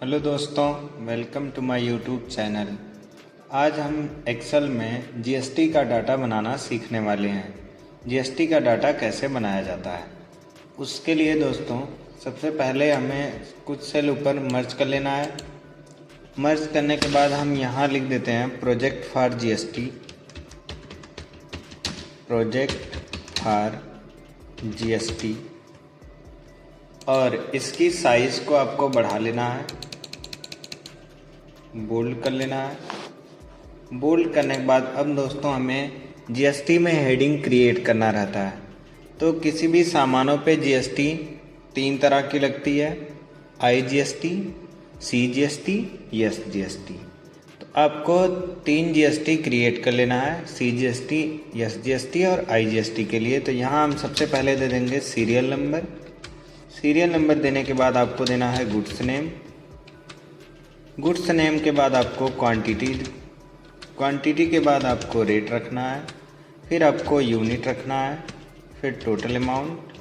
Hello दोस्तों, welcome to my YouTube channel. आज हम एक्सेल में जीएसटी का डाटा बनाना सीखने वाले हैं। जीएसटी का डाटा कैसे बनाया जाता है, उसके लिए दोस्तों सबसे पहले हमें कुछ सेल ऊपर मर्ज कर लेना है। मर्ज करने के बाद हम यहाँ लिख देते हैं project for GST, project for GST, और इसकी साइज़ को आपको बढ़ा लेना है, बोल्ड कर लेना है। बोल्ड करने के बाद अब दोस्तों हमें जीएसटी में हेडिंग क्रिएट करना रहता है। तो किसी भी सामानों पे जीएसटी 3 तरह की लगती है, IGST, CGST, SGST। तो आपको 3 GST क्रिएट कर लेना है, CGST, SGST और IGST के लिए। तो यहाँ हम सबसे पहले दे देंगे सीरियल नंबर। सीरियल नंबर देने के बाद आपको देना है गुड्स नेम। गुड्स नेम के बाद आपको क्वांटिटी, क्वांटिटी के बाद आपको रेट रखना है, फिर आपको यूनिट रखना है, फिर टोटल अमाउंट।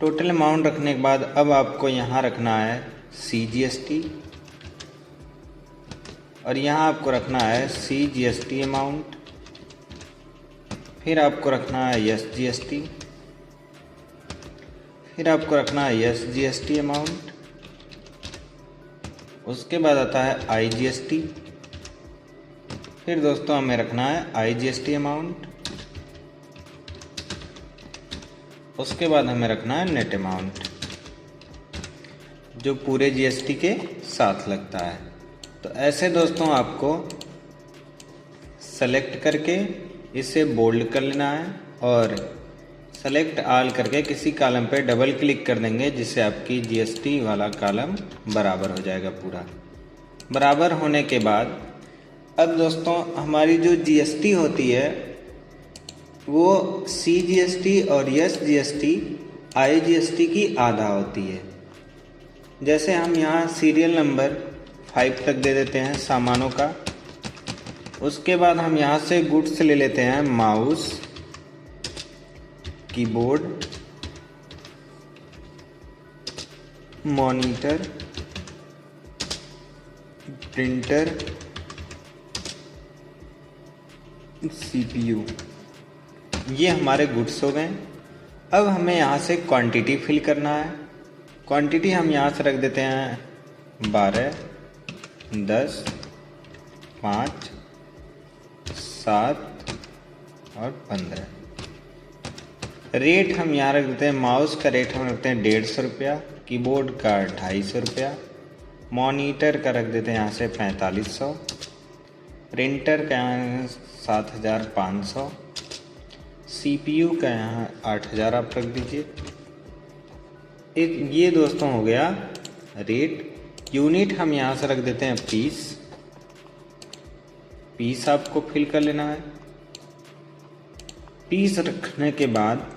टोटल अमाउंट रखने के बाद अब आपको यहाँ रखना है CGST और यहाँ आपको रखना है CGST अमाउंट, फिर आपको रखना है SGST, फिर आपको रखना है SGST अमाउंट। उसके बाद आता है IGST, फिर दोस्तों हमें रखना है IGST अमाउंट। उसके बाद हमें रखना है नेट अमाउंट, जो पूरे GST के साथ लगता है। तो ऐसे दोस्तों आपको सेलेक्ट करके इसे बोल्ड कर लेना है और सेलेक्ट ऑल करके किसी कॉलम पे डबल क्लिक कर देंगे, जिससे आपकी जीएसटी वाला कॉलम बराबर हो जाएगा। पूरा बराबर होने के बाद अब दोस्तों हमारी जो जीएसटी होती है वो CGST और SGST IGST की आधा होती है। जैसे हम यहाँ सीरियल नंबर 5 तक दे देते हैं सामानों का। उसके बाद हम यहाँ से गुड्स ले लेते हैं mouse, keyboard, monitor, printer, CPU। ये हमारे गुड्स हो गए। अब हमें यहाँ से क्वांटिटी फिल करना है। क्वांटिटी हम यहाँ से रख देते हैं 12, 10, 5, 7 और 15। रेट हम यहाँ रख देते हैं, माउस का रेट हम रखते हैं 150 रुपया, कीबोर्ड का 250 रुपया, मॉनिटर का रख देते हैं यहाँ से 4500, प्रिंटर का यहाँ 7500, CPU का यहाँ 8000 आप रख दीजिए। एक ये दोस्तों हो गया रेट। यूनिट हम यहाँ से रख देते हैं पीस आपको फिल कर लेना है। पीस रखने के बाद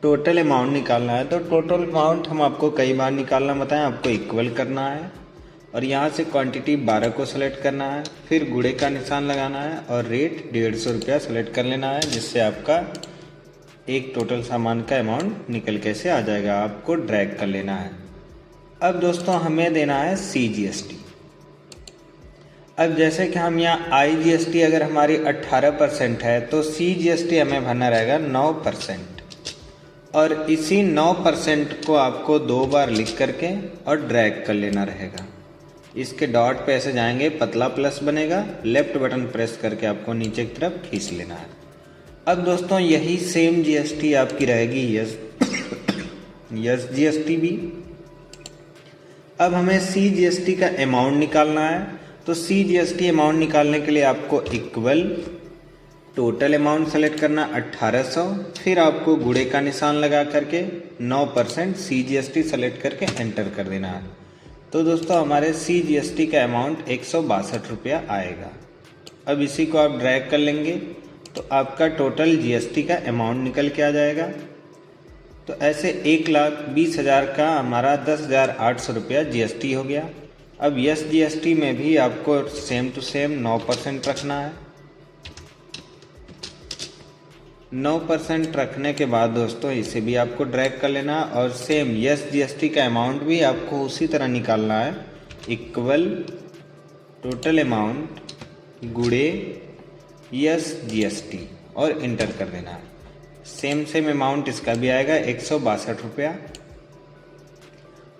टोटल अमाउंट निकालना है। तो टोटल अमाउंट हम आपको कई बार निकालना बताएं, आपको इक्वल करना है और यहाँ से क्वांटिटी 12 को सेलेक्ट करना है, फिर गुणे का निशान लगाना है और रेट 150 रुपया सेलेक्ट कर लेना है, जिससे आपका एक टोटल सामान का अमाउंट निकल के से आ जाएगा। आपको ड्रैग कर लेना है। अब दोस्तों हमें देना है CGST। अब जैसे कि हम यहाँ IGST अगर हमारी 18% है तो CGST हमें भरना रहेगा 9%, और इसी 9% को आपको 2 बार लिख करके और ड्रैग कर लेना रहेगा। इसके डॉट पे ऐसे जाएंगे, पतला प्लस बनेगा, लेफ्ट बटन प्रेस करके आपको नीचे की तरफ खींच लेना है। अब दोस्तों यही सेम GST आपकी रहेगी SGST भी। अब हमें CGST का अमाउंट निकालना है। तो CGST अमाउंट निकालने के लिए आपको इक्वल टोटल अमाउंट सेलेक्ट करना 1800, फिर आपको गुणे का निशान लगा करके 9% CGST सेलेक्ट करके एंटर कर देना है। तो दोस्तों हमारे CGST का अमाउंट 162 रुपया आएगा। अब इसी को आप ड्रैग कर लेंगे तो आपका टोटल GST का अमाउंट निकल के आ जाएगा। तो ऐसे 1,20,000 का हमारा 10,800 रुपया GST हो गया। अब SGST में भी आपको सेम टू सेम 9% रखना है। 9% रखने के बाद दोस्तों इसे भी आपको ड्रैग कर लेना है और सेम यस जीएसटी का अमाउंट भी आपको उसी तरह निकालना है, इक्वल टोटल अमाउंट गुणे यस जीएसटी और इंटर कर देना है। सेम अमाउंट इसका भी आएगा 162 रुपया।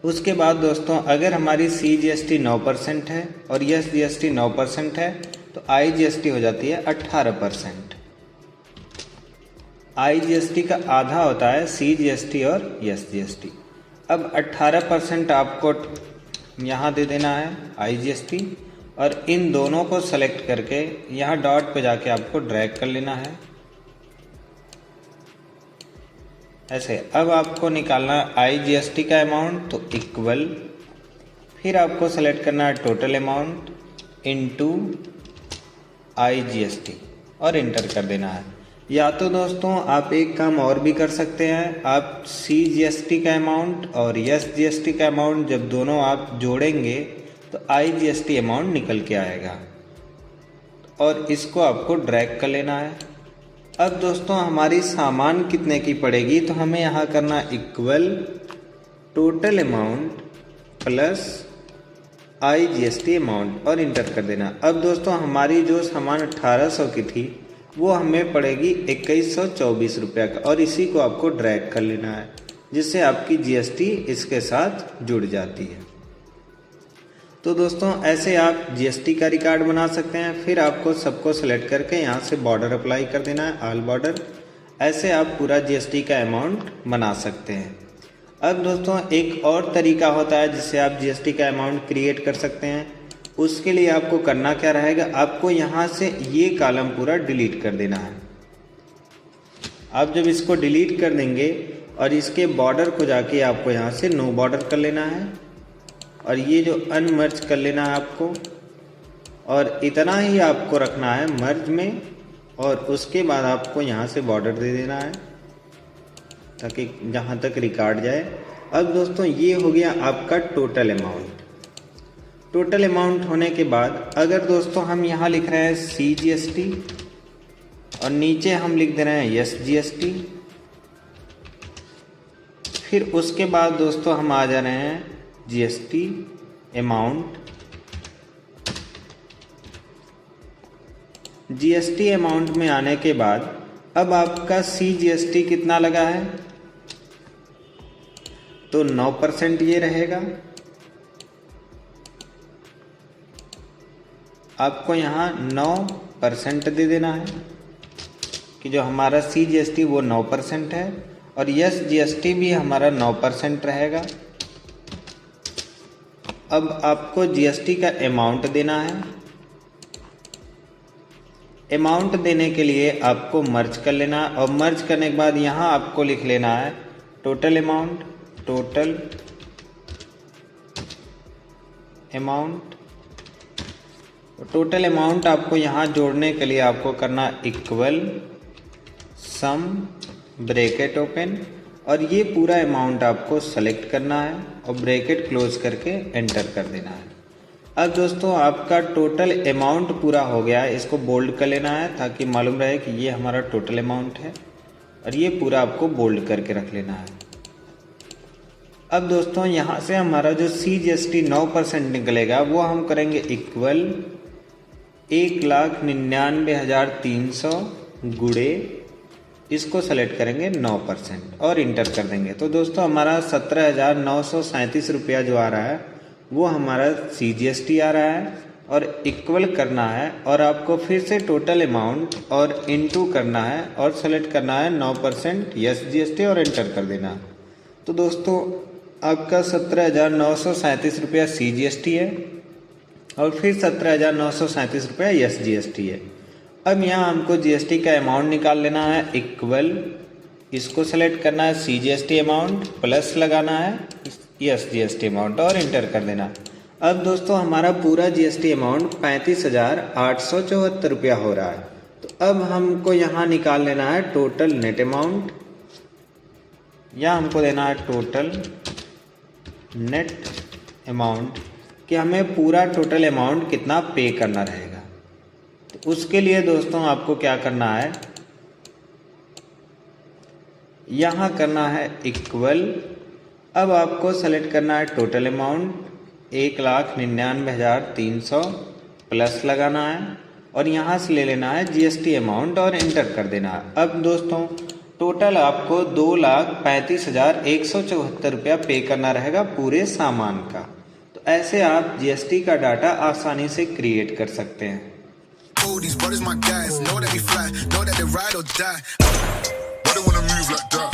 उसके बाद दोस्तों अगर हमारी सी जीएसटी 9% है और यस जीएसटी 9% है तो आई जीएसटी हो जाती है 18%। आई जीएसटी का आधा होता है सी जीएसटी और यस जीएसटी। अब 18% आपको यहाँ दे देना है आई जीएसटी और इन दोनों को सेलेक्ट करके यहाँ डॉट पे जाके आपको ड्रैग कर लेना है ऐसे। अब आपको निकालना है आई जीएसटी का अमाउंट, तो इक्वल फिर आपको सेलेक्ट करना है total amount into I GST और इंटर कर देना है। या तो दोस्तों आप एक काम और भी कर सकते हैं, आप सी जीएसटी का अमाउंट और यस जीएसटी का अमाउंट जब दोनों आप जोड़ेंगे तो आई जीएसटी अमाउंट निकल के आएगा और इसको आपको ड्रैग कर लेना है। अब दोस्तों हमारी सामान कितने की पड़ेगी, तो हमें यहाँ करना equal total amount plus I GST amount और इंटर कर देना। अब दोस्तों हमारी जो सामान 1800 की थी वो हमें पड़ेगी 2124 रुपया का और इसी को आपको ड्रैग कर लेना है जिससे आपकी जीएसटी इसके साथ जुड़ जाती है। तो दोस्तों ऐसे आप जीएसटी का रिकॉर्ड बना सकते हैं। फिर आपको सबको सेलेक्ट करके यहाँ से बॉर्डर अप्लाई कर देना है, ऑल बॉर्डर। ऐसे आप पूरा जीएसटी का अमाउंट बना सकते हैं। अब दोस्तों एक और तरीका होता है जिससे आप जीएसटी का अमाउंट क्रिएट कर सकते हैं। उसके लिए आपको करना क्या रहेगा, आपको यहाँ से ये कॉलम पूरा डिलीट कर देना है। आप जब इसको डिलीट कर देंगे और इसके बॉर्डर को जाके आपको यहाँ से नो बॉर्डर कर लेना है और ये जो अनमर्ज कर लेना है आपको और इतना ही आपको रखना है मर्ज में और उसके बाद आपको यहाँ से बॉर्डर दे देना है ताकि जहाँ तक रिकॉर्ड जाए। अब दोस्तों ये हो गया आपका टोटल अमाउंट। टोटल अमाउंट होने के बाद अगर दोस्तों हम यहाँ लिख रहे हैं सी जीएसटी और नीचे हम लिख दे रहे हैं यस जीएसटी, फिर उसके बाद दोस्तों हम आ जा रहे हैं जीएसटी अमाउंट। जीएसटी अमाउंट में आने के बाद अब आपका सी जीएसटी कितना लगा है, तो 9% ये रहेगा। आपको यहाँ 9% दे देना है कि जो हमारा सी जीएसटी वो 9% है और यस जीएसटी भी हमारा 9% रहेगा। अब आपको जीएसटी का अमाउंट देना है। अमाउंट देने के लिए आपको मर्ज कर लेना और मर्ज करने के बाद यहाँ आपको लिख लेना है total amount, total amount. Total amount आपको यहाँ जोड़ने के लिए आपको करना इक्वल सम ब्रैकेट ओपन और ये पूरा अमाउंट आपको सेलेक्ट करना है और ब्रैकेट क्लोज करके एंटर कर देना है। अब दोस्तों आपका टोटल अमाउंट पूरा हो गया है, इसको बोल्ड कर लेना है ताकि मालूम रहे कि ये हमारा टोटल अमाउंट है और ये पूरा आपको बोल्ड करके रख लेना है। अब दोस्तों यहाँ से हमारा जो सी जीएसटी 9% निकलेगा वो हम करेंगे इक्वल 1,99,300 गुणे इसको सेलेक्ट करेंगे 9% और इंटर कर देंगे। तो दोस्तों हमारा 17,937 रुपया जो आ रहा है वो हमारा सी जीएसटी आ रहा है और इक्वल करना है और आपको फिर से टोटल अमाउंट और इनटू करना है और सेलेक्ट करना है 9% यस जीएसटी और एंटर कर देना। तो दोस्तों आपका 17,937 रुपया सी जीएसटी है और फिर 17,937 रुपया यस जीएसटी है। अब यहाँ हमको जीएसटी का अमाउंट निकाल लेना है इक्वल, इसको सेलेक्ट करना है सी जीएसटी अमाउंट प्लस लगाना है यस जीएसटी अमाउंट और इंटर कर देना। अब दोस्तों हमारा पूरा जीएसटी अमाउंट 35,874 रुपया हो रहा है। तो अब हमको यहाँ निकाल लेना है टोटल नेट अमाउंट, या हमको देना है टोटल नेट अमाउंट कि हमें पूरा टोटल अमाउंट कितना पे करना रहेगा। तो उसके लिए दोस्तों आपको क्या करना है, यहाँ करना है इक्वल। अब आपको सेलेक्ट करना है टोटल अमाउंट 1,99,300 प्लस लगाना है और यहाँ से ले लेना है जीएसटी अमाउंट और एंटर कर देना है। अब दोस्तों टोटल आपको 2,35,174 रुपया पे करना रहेगा पूरे सामान का। तो ऐसे आप जीएसटी का डाटा आसानी से क्रिएट कर सकते हैं। These brothers my guys, know that we fly, know that they ride or die. They wanna move like that.